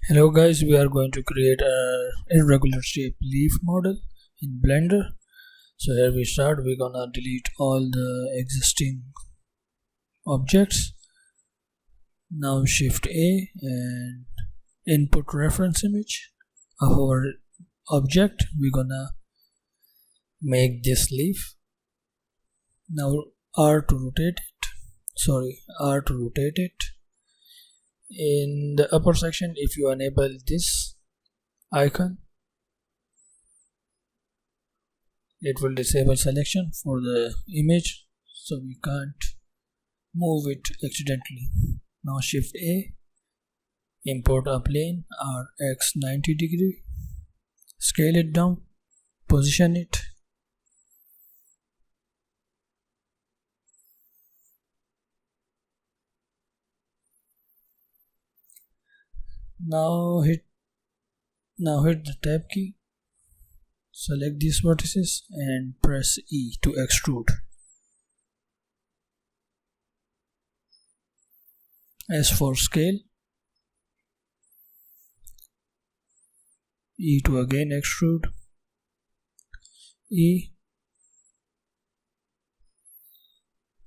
Hello guys, we are going to create a irregular shape leaf model in Blender. So here we start. We're gonna delete all the existing objects. Now Shift A and input reference image of our object. We're gonna make this leaf. Now R to rotate it. In the upper section, if you enable this icon, it will disable selection for the image, so we can't move it accidentally. Now Shift A, import a plane RX 90 degree, scale it down, position it. Now hit the tab key, select these vertices and press E to extrude. As for scale, E to again extrude, E.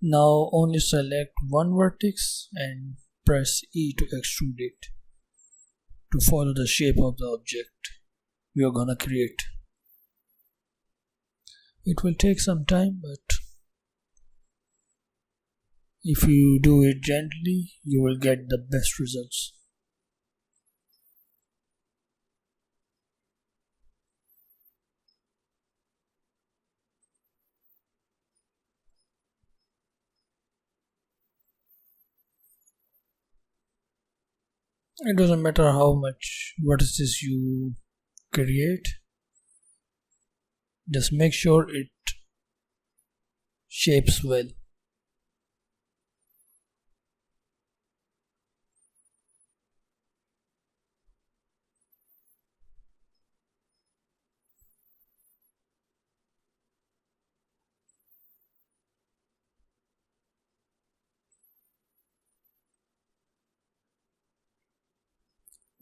Now only select one vertex and press E to extrude it to follow the shape of the object we are gonna create. It will take some time, but if you do it gently, you will get the best results. It doesn't matter how much vertices you create, just make sure it shapes well.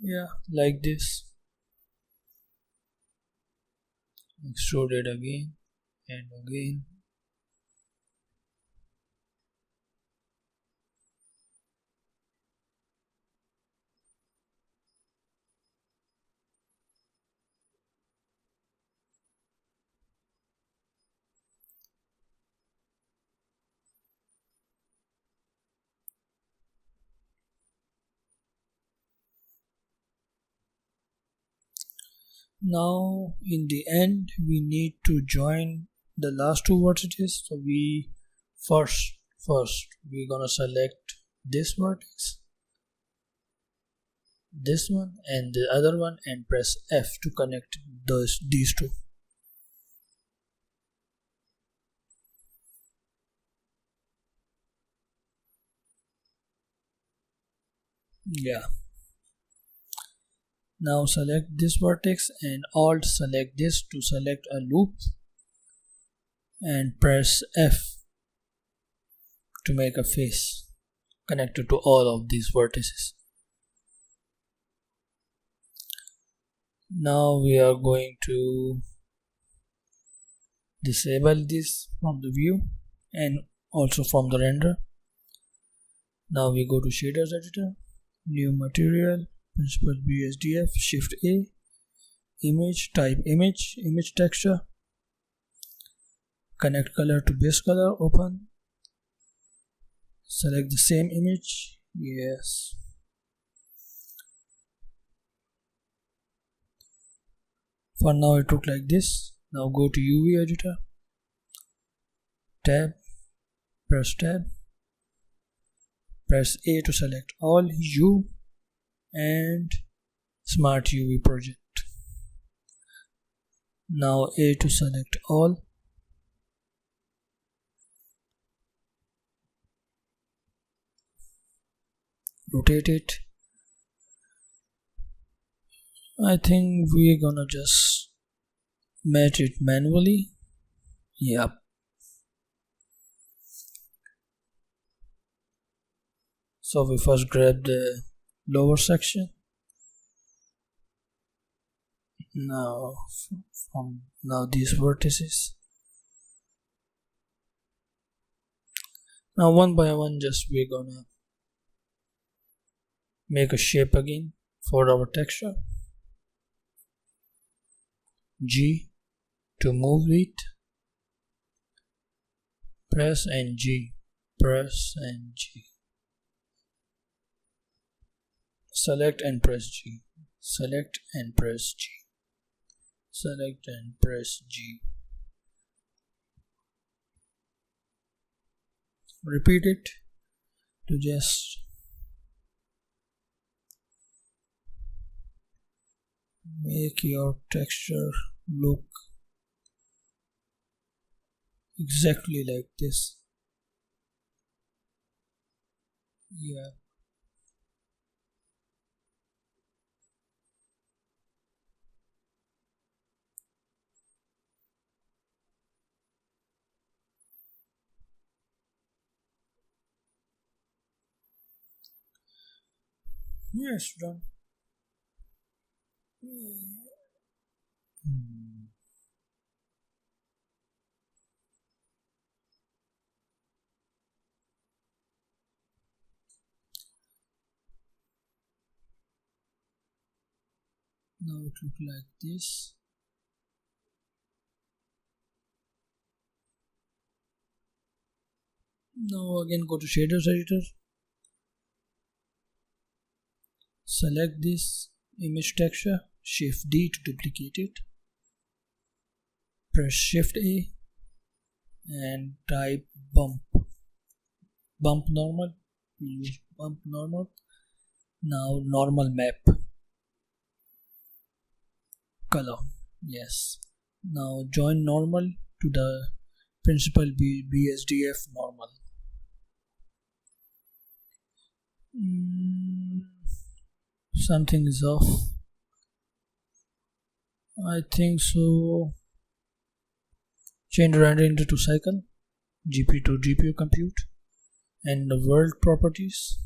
Yeah, like this. Extrude it again and again. Now in the end, we need to join the last two vertices. So we first we're gonna select this vertex, this one and the other one, and press F to connect these two. Yeah. Now select this vertex and Alt select this to select a loop and press F to make a face connected to all of these vertices. Now we are going to disable this from the view and also from the render. Now we go to shaders editor, new material, principal BSDF, Shift A, image, type image texture, connect color to base color, open, select the same image, yes. For now it looked like this. Now go to UV editor, tab, press A to select all, U and Smart UV project. Now A to select all, rotate it. I think we're gonna just match it manually. Yep. So we first grab the lower section, Now from now these vertices. Now one by one, just we're gonna make a shape again for our texture. G to move it, press and G, press and G, select and press G, select and press G, select and press G. Repeat it to just make your texture look exactly like this. Yeah. Yes, done. Now it looks like this. Now again go to shaders editor, select this image texture, shift D to duplicate it, press shift A and type bump normal, use bump normal. Now normal map color, yes. Now join normal to the principal BSDF normal. Something is off, I think so. Change render into cycle, GPU to GPU compute, and the world properties.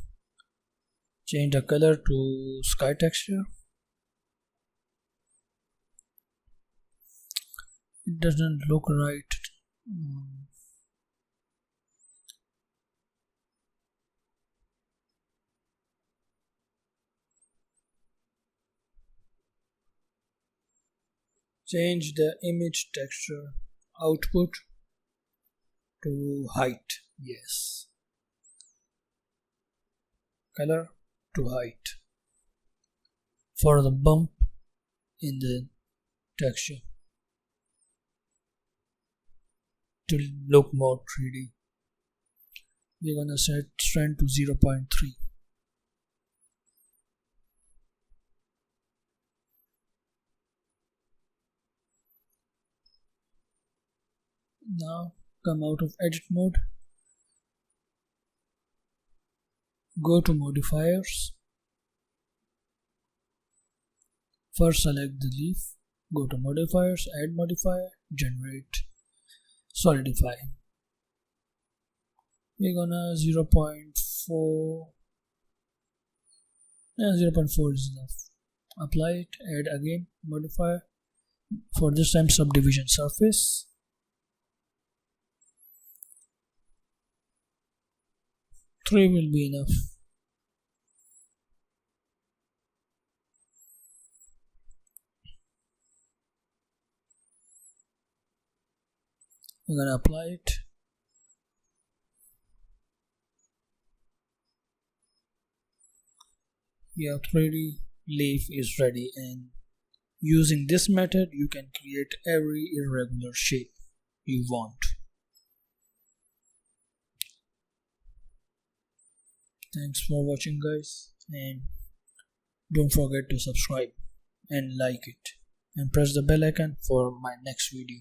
Change the color to sky texture. It doesn't look right. Change the image texture output to height, yes. Color to height for the bump in the texture to look more 3D. We're gonna set strength to 0.3. Now come out of edit mode, go to modifiers, first select the leaf, go to modifiers, add modifier, generate, solidify. We're gonna 0.4, 0.4 is enough. Apply it, add again modifier, for this time subdivision surface. Three will be enough. We're gonna apply it. Your 3D leaf is ready, and using this method you can create every irregular shape you want. Thanks for watching guys, and don't forget to subscribe and like it and press the bell icon for my next video.